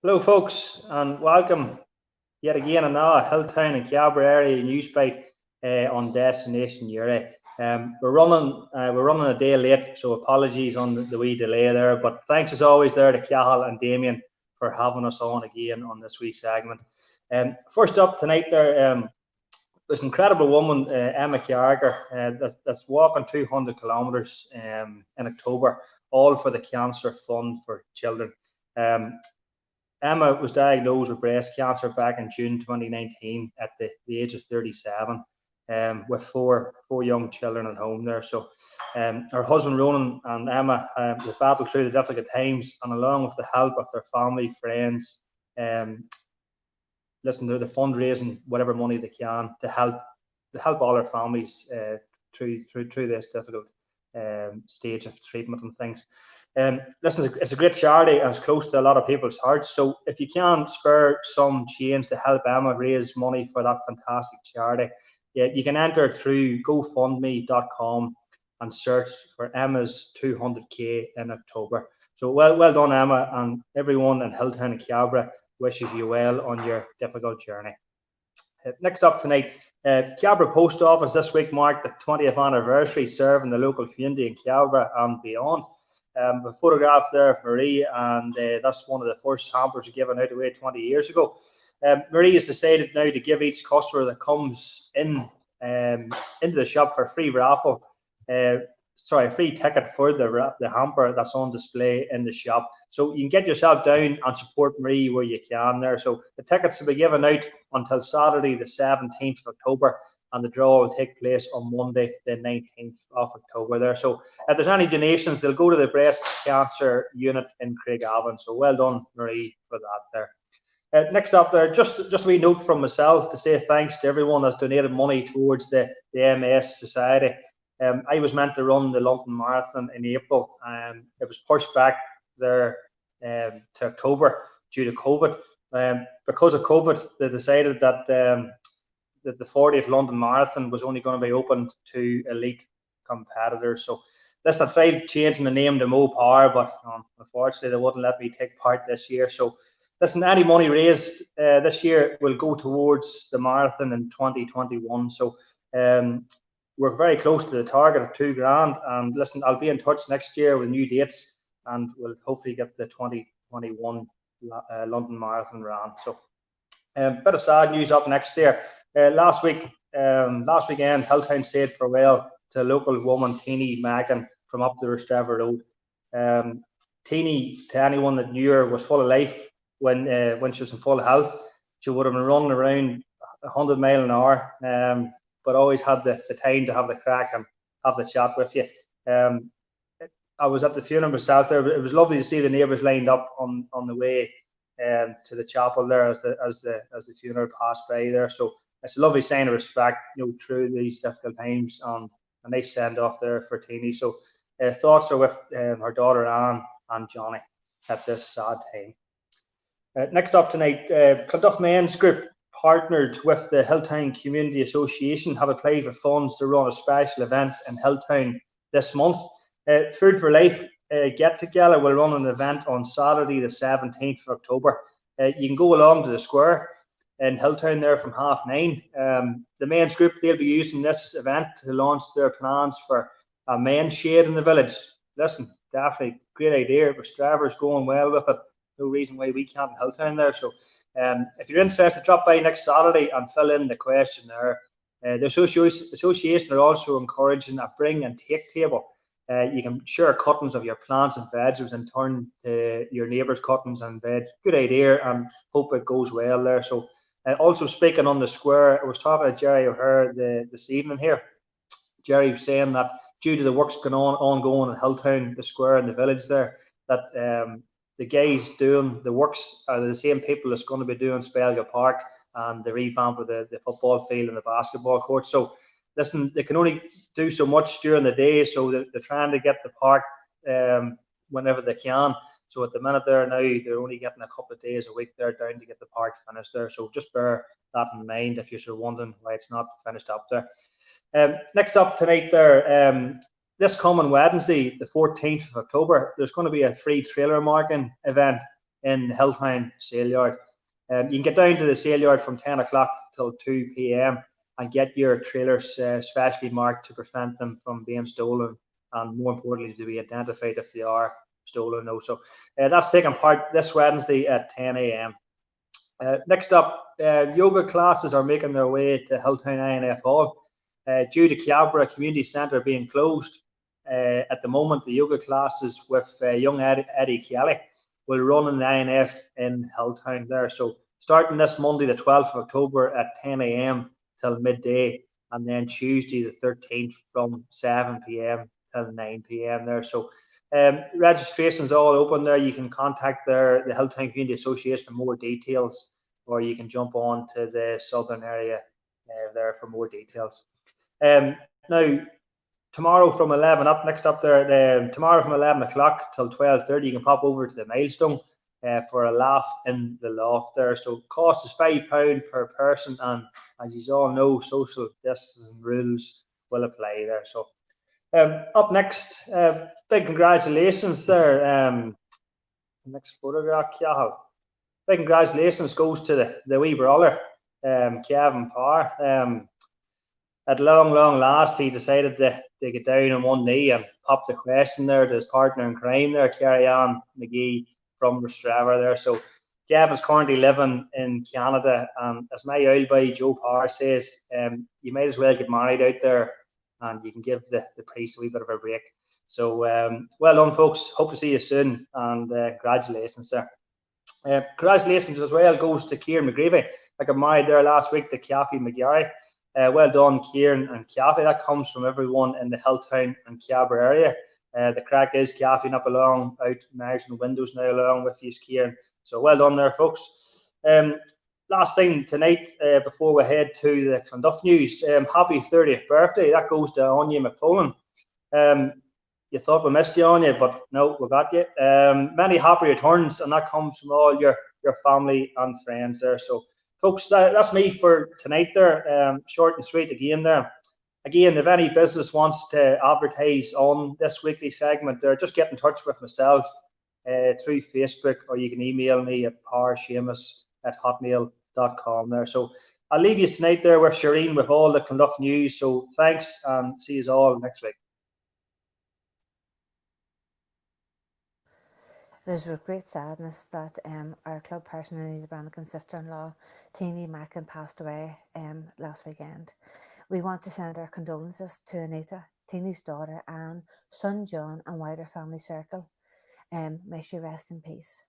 Hello, folks, and welcome yet again another Hilltown and Cabra area news bite on Destination Euro. We're running a day late, so apologies on the wee delay there. But thanks as always there to Cahill and Damien for having us on again on this wee segment. First up tonight there's an incredible woman, Emma Carragher, that's walking 200 kilometres in October, all for the Cancer Fund for Children. Emma was diagnosed with breast cancer back in June 2019 at the age of 37, with four young children at home there. So her husband Ronan and Emma have battled through the difficult times, and along with the help of their family, friends, listen to the fundraising, whatever money they can to help all our families through this difficult stage of treatment and things. Listen, it's a great charity and it's close to a lot of people's hearts. So if you can spare some change to help Emma raise money for that fantastic charity, yeah, you can enter through GoFundMe.com and search for Emma's 200k in October. So well done, Emma, and everyone in Hilltown and Cabra wishes you well on your difficult journey. Next up tonight, Cabra Post Office this week marked the 20th anniversary serving the local community in Cabra and beyond. A photograph there of Marie, and that's one of the first hampers given out away 20 years ago. Marie has decided now to give each customer that comes in into the shop for a free raffle, free ticket for the hamper that's on display in the shop. So you can get yourself down and support Marie where you can there. So the tickets will be given out until Saturday the 17th of October, and the draw will take place on Monday the 19th of October there. So if there's any donations, they'll go to the breast cancer unit in Craigavon. So well done, Marie, for that there. Next up there, just a wee note from myself to say thanks to everyone that's donated money towards the MS Society. I was meant to run the London Marathon in April, and it was pushed back there to October due to COVID. Because of COVID, they decided that the 40th London Marathon was only going to be opened to elite competitors. So listen, I tried changing the name to Mo Power, but unfortunately they wouldn't let me take part this year. So listen, any money raised this year will go towards the marathon in 2021. So we're very close to the target of $2,000. And listen, I'll be in touch next year with new dates, and we'll hopefully get the 2021 London Marathon ran. So bit of sad news up next year. Last weekend, Hilltown said farewell to local woman Teeny Magan from up the Rostreva Road. Teeny, to anyone that knew her, was full of life when she was in full health. She would have been running around 100 miles an hour, but always had the time to have the crack and have the chat with you. I was at the funeral myself there. It was lovely to see the neighbours lined up on the way to the chapel there as the funeral passed by there. So it's a lovely sign of respect, through these difficult times, and a nice send off there for Teeny. So thoughts are with her daughter Anne and Johnny at this sad time. Next up tonight, Clonduff Men's Group, partnered with the Hilltown Community Association, have applied for funds to run a special event in Hilltown this month. Food for Life Get Together will run an event on Saturday the 17th of October. You can go along to the square in Hilltown there from 9:30. The men's group, they'll be using this event to launch their plans for a men's shed in the village. Listen, definitely great idea. Rostraver's going well with it. No reason why we can't in Hilltown there. So if you're interested, drop by next Saturday and fill in the questionnaire. The association are also encouraging a bring and take table. You can share cuttings of your plants and vegetables and turn to your neighbours' cuttings and veg. Good idea, and hope it goes well there. So also speaking on the square, I was talking to Jerry O'Hare this evening here. Jerry was saying that due to the works going ongoing in Hilltown, the square and the village there, that the guys doing the works are the same people that's going to be doing Spelga Park and the revamp of the football field and the basketball court. So listen, they can only do so much during the day, so they're trying to get the park whenever they can. So at the minute there now, they're only getting a couple of days a week there down to get the park finished there. So just bear that in mind if you're wondering why it's not finished up there. Next up tonight there, this coming Wednesday, the 14th of October, there's going to be a free trailer marking event in Hilltown Sale Yard. You can get down to the sale yard from 10 o'clock till 2 p.m. and get your trailers specially marked to prevent them from being stolen, and more importantly, to be identified if they are stolen. So that's taking part this Wednesday at 10 a.m. Next up, yoga classes are making their way to Hilltown INF Hall. Due to Cabra Community Centre being closed at the moment, the yoga classes with young Eddie Kelly will run in the INF in Hilltown there. So starting this Monday, the 12th of October at 10 a.m. till midday, and then Tuesday, the 13th from 7 p.m. till 9 p.m. there. So registration's all open there. You can contact the Hilltown Community Association for more details, or you can jump on to the southern area there for more details. Now, tomorrow from 11 up, next up there, tomorrow from 11 o'clock till 12:30, you can pop over to the Milestone for a laugh in the loft there. So cost is £5 per person, and as you all know, social distancing rules will apply there. So up next, big congratulations there. Next photograph, Cahill. Big congratulations goes to the wee brother, Kevin Parr. At long last, he decided to get down on one knee and pop the question there to his partner in crime there, Carrie-Anne McGee from Rostrava there. So Kevin's currently living in Canada, and as my old boy Joe Parr says, you might as well get married out there, and you can give the priest a wee bit of a break. So well done, folks. Hope to see you soon, and congratulations there. Congratulations as well goes to Kieran McGreevy. I got married there last week to Kathy McGarry. Well done, Kieran and Kathy. That comes from everyone in the Hilltown and Cabra area. The crack is Kathy not belong out managing windows now along with you, Kieran. So well done there, folks. Last thing tonight, before we head to the Clonduff news, happy 30th birthday. That goes to Anya McPullen. You thought we missed you, Anya, but no, we got you. Many happy returns, and that comes from all your family and friends there. So, folks, that's me for tonight there. Short and sweet again there. Again, if any business wants to advertise on this weekly segment there, just get in touch with myself through Facebook, or you can email me at parseamus@hotmail.com there. So I'll leave you tonight there with Shereen with all the Clonduff news. So thanks, and see you all next week. It is with great sadness that our club person and Anita Brannigan's sister-in-law, Teenie Mackin, passed away last weekend. We want to send our condolences to Anita, Teenie's daughter Anne, son John, and wider family circle. May she rest in peace.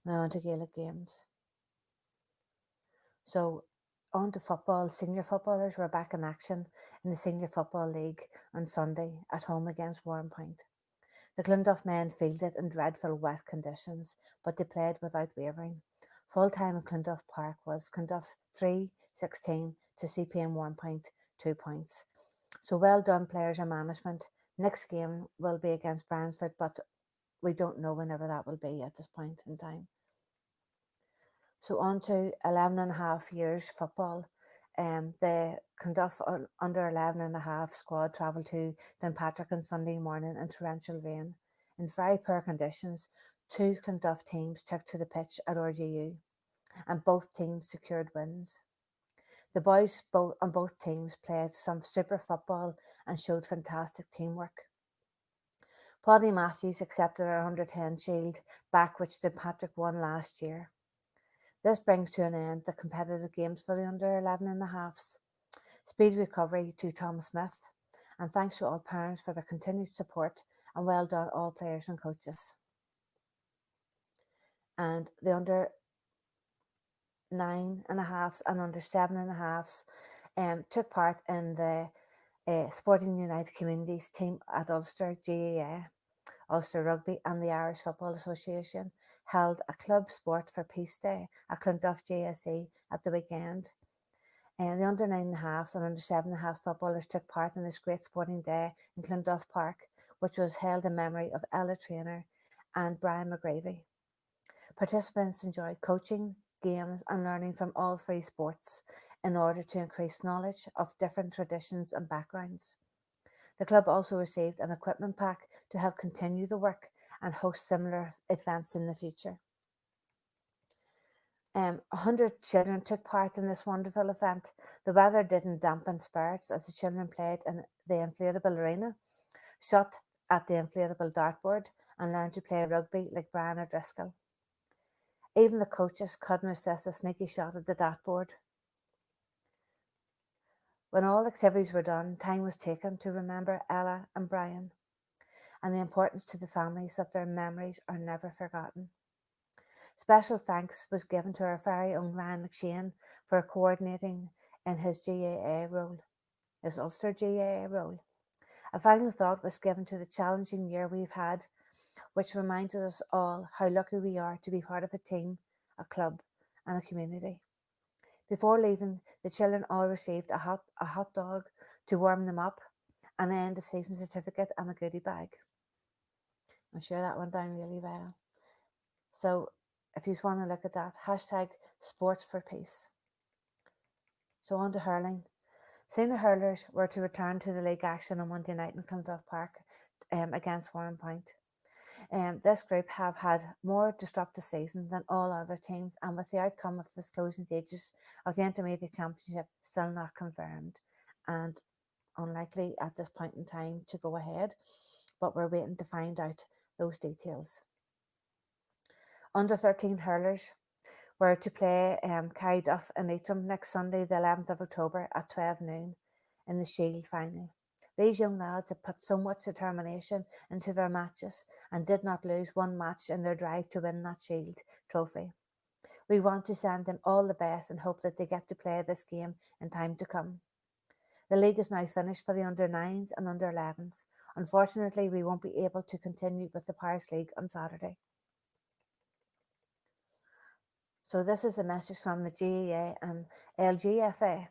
Now on to Gaelic games. So on to football. Senior footballers were back in action in the Senior Football League on Sunday at home against Warrenpoint. The Clonduff men fielded in dreadful wet conditions, but they played without wavering. Full time in Clonduff Park was Clonduff 3-16 to CPM Warrenpoint 2 points. So well done, players and management. Next game will be against Bransford, but we don't know whenever that will be at this point in time. So on to 11.5 years football. The Clonduff under 11.5 squad travelled to Downpatrick on Sunday morning in torrential rain. In very poor conditions, 2 Clonduff teams took to the pitch at RGU, and both teams secured wins. The boys on both teams played some super football and showed fantastic teamwork. Paddy Matthews accepted our under-10 shield back, which Downpatrick won last year. This brings to an end the competitive games for the under 11.5s. Speed recovery to Tom Smith, and thanks to all parents for their continued support, and well done all players and coaches. And the under 9.5s and under 7.5s took part in the Sporting United Communities team at Ulster GAA, Ulster Rugby, and the Irish Football Association held a club sport for Peace Day at Clonduff JSE at the weekend. The under 9.5s and under 7.5s footballers took part in this great sporting day in Clonduff Park, which was held in memory of Ella Traynor and Brian McGravy. Participants enjoyed coaching, games, and learning from all 3 sports in order to increase knowledge of different traditions and backgrounds. The club also received an equipment pack to help continue the work and host similar events in the future. 100 children took part in this wonderful event. The weather didn't dampen spirits as the children played in the inflatable arena, shot at the inflatable dartboard, and learned to play rugby like Brian O'Driscoll. Even the coaches couldn't resist a sneaky shot at the dartboard. When all activities were done, time was taken to remember Ella and Brian, and the importance to the families that their memories are never forgotten. Special thanks was given to our very own Ryan McShane for coordinating in his GAA role, his Ulster GAA role. A final thought was given to the challenging year we've had, which reminded us all how lucky we are to be part of a team, a club, and a community. Before leaving, the children all received a hot dog to warm them up, an end of season certificate, and a goodie bag. I'm sure that went down really well. So if you want to look at that, hashtag sports for peace. So on to hurling. Senior hurlers were to return to the league action on Monday night in Clonduff Park against Warrenpoint. This group have had more disruptive season than all other teams, and with the outcome of the closing stages of the Intermediate Championship still not confirmed and unlikely at this point in time to go ahead, but we're waiting to find out those details. Under 13 hurlers were to play Clonduff and Leitrim next Sunday, the 11th of October at 12 noon in the Shield final. These young lads have put so much determination into their matches and did not lose one match in their drive to win that Shield trophy. We want to send them all the best and hope that they get to play this game in time to come. The league is now finished for the under-9s and under-11s. Unfortunately, we won't be able to continue with the Parish League on Saturday. So this is a message from the GAA and LGFA.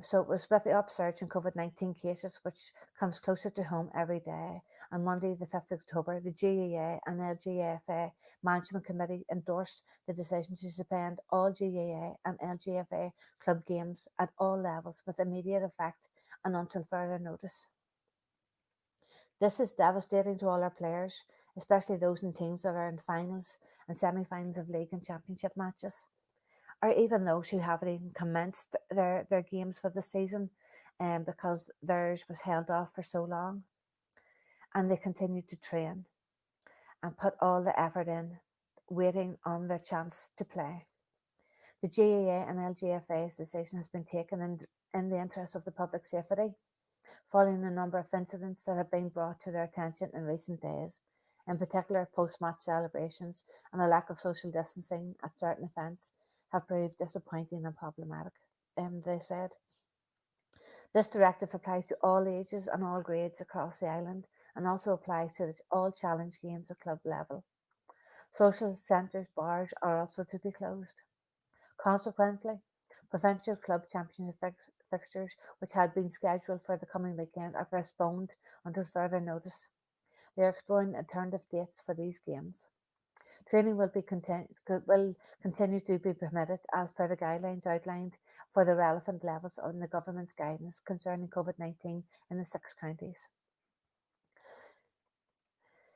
So it was with the upsurge in COVID-19 cases, which comes closer to home every day. On Monday, the 5th of October, the GAA and LGFA Management Committee endorsed the decision to suspend all GAA and LGFA club games at all levels with immediate effect and until further notice. This is devastating to all our players, especially those in teams that are in finals and semi-finals of league and championship matches, or even those who haven't even commenced their games for the season because theirs was held off for so long, and they continue to train and put all the effort in, waiting on their chance to play. The GAA and LGFA's decision has been taken in the interest of the public safety, following a number of incidents that have been brought to their attention in recent days, in particular post-match celebrations and a lack of social distancing at certain events have proved disappointing and problematic, they said. This directive applies to all ages and all grades across the island and also applies to all challenge games at club level. Social centres, bars are also to be closed. Consequently, provincial club championship fixtures, which had been scheduled for the coming weekend, are postponed until further notice. They are exploring alternative dates for these games. Training will continue to be permitted as per the guidelines outlined for the relevant levels on the government's guidance concerning COVID-19 in the 6 counties.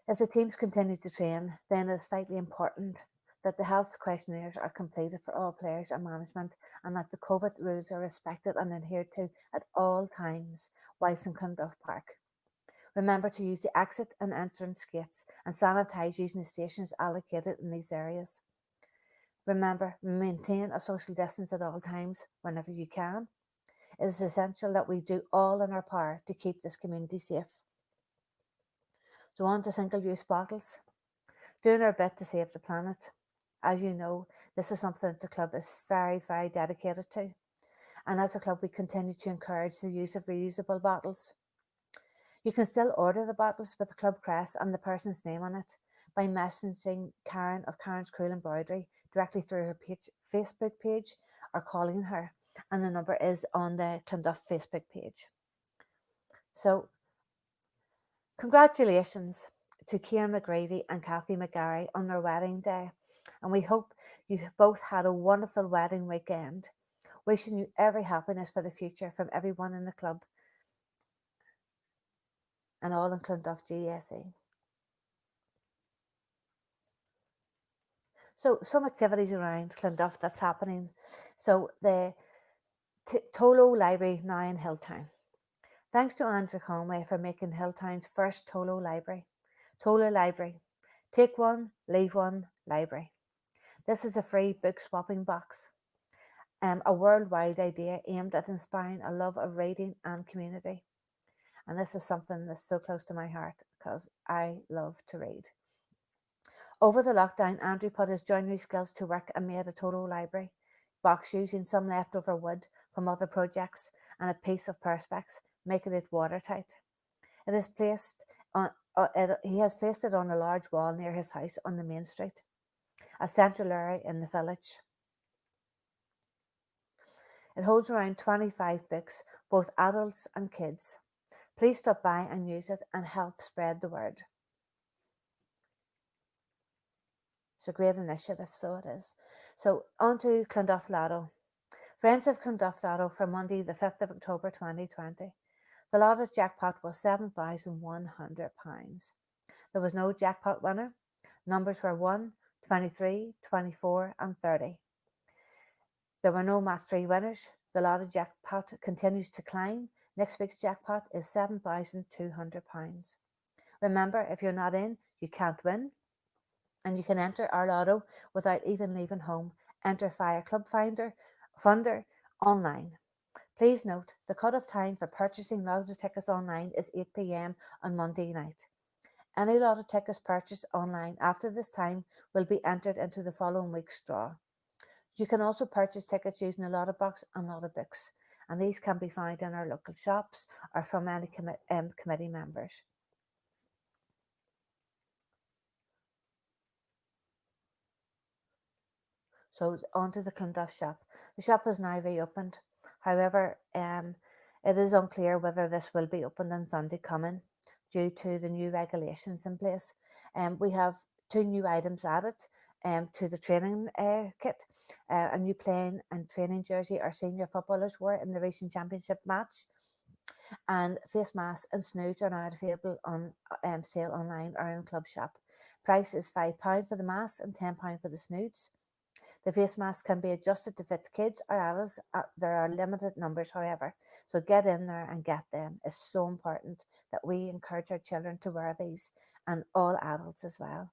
If the teams continue to train, then it is vitally important that the health questionnaires are completed for all players and management and that the COVID rules are respected and adhered to at all times whilst in Clonduff Park. Remember to use the exit and entrance gates and sanitise using the stations allocated in these areas. Remember, maintain a social distance at all times whenever you can. It is essential that we do all in our power to keep this community safe. So on to single-use bottles. Doing our bit to save the planet. As you know, this is something that the club is very, very dedicated to. And as a club, we continue to encourage the use of reusable bottles. You can still order the bottles with the club crest and the person's name on it by messaging Karen of Karen's Cruel Embroidery directly through her Facebook page or calling her. And the number is on the Clonduff Facebook page. So, congratulations to Kieran McGravy and Kathy McGarry on their wedding day. And we hope you both had a wonderful wedding weekend. Wishing you every happiness for the future from everyone in the club and all in Clonduff GSE. So some activities around Clonduff that's happening. So the Tolo Library now in Hilltown. Thanks to Andrew Conway for making Hilltown's first Tolo Library. Tolo Library. Take one, leave one, library. This is a free book swapping box. A worldwide idea aimed at inspiring a love of reading and community. And this is something that's so close to my heart because I love to read. Over the lockdown, Andrew put his joinery skills to work and made a Tolo library box using some leftover wood from other projects and a piece of perspex, making it watertight. It is placed on. He has placed it on a large wall near his house on the main street, a central area in the village. It holds around 25 books, both adults and kids. Please stop by and use it and help spread the word. It's a great initiative, so it is. So on to Clonduff Lotto. Friends of Clonduff Lotto for Monday the 5th of October 2020. The Lotto jackpot was £7,100. There was no jackpot winner. Numbers were 1, 23, 24 and 30. There were no match 3 winners. The Lotto jackpot continues to climb. Next week's jackpot is £7,200. Remember, if you're not in, you can't win. And you can enter our Lotto without even leaving home. Enter via Club Funder online. Please note, the cut-off time for purchasing Lotto tickets online is 8 p.m. on Monday night. Any Lotto tickets purchased online after this time will be entered into the following week's draw. You can also purchase tickets using the Lotto box and Lotto books, and these can be found in our local shops or from any committee members. So on to the Clonduff shop. The shop is now reopened. However, it is unclear whether this will be opened on Sunday coming due to the new regulations in place. We have 2 new items added to the training kit. A new playing and training jersey our senior footballers wore in the recent championship match. And face masks and snoods are now available on sale online or in club shop. Price is £5 for the masks and £10 for the snoods. The face masks can be adjusted to fit kids or adults. There are limited numbers, however, so get in there and get them. It's so important that we encourage our children to wear these, and all adults as well.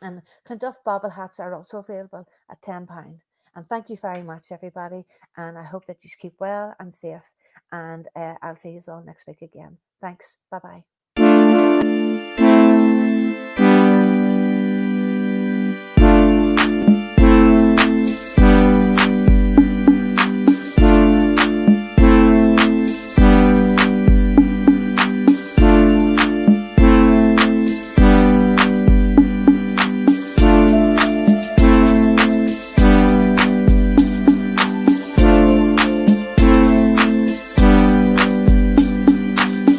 And Clonduff bobble hats are also available at £10. And thank you very much, everybody. And I hope that you keep well and safe. And I'll see you all next week again. Thanks. Bye-bye.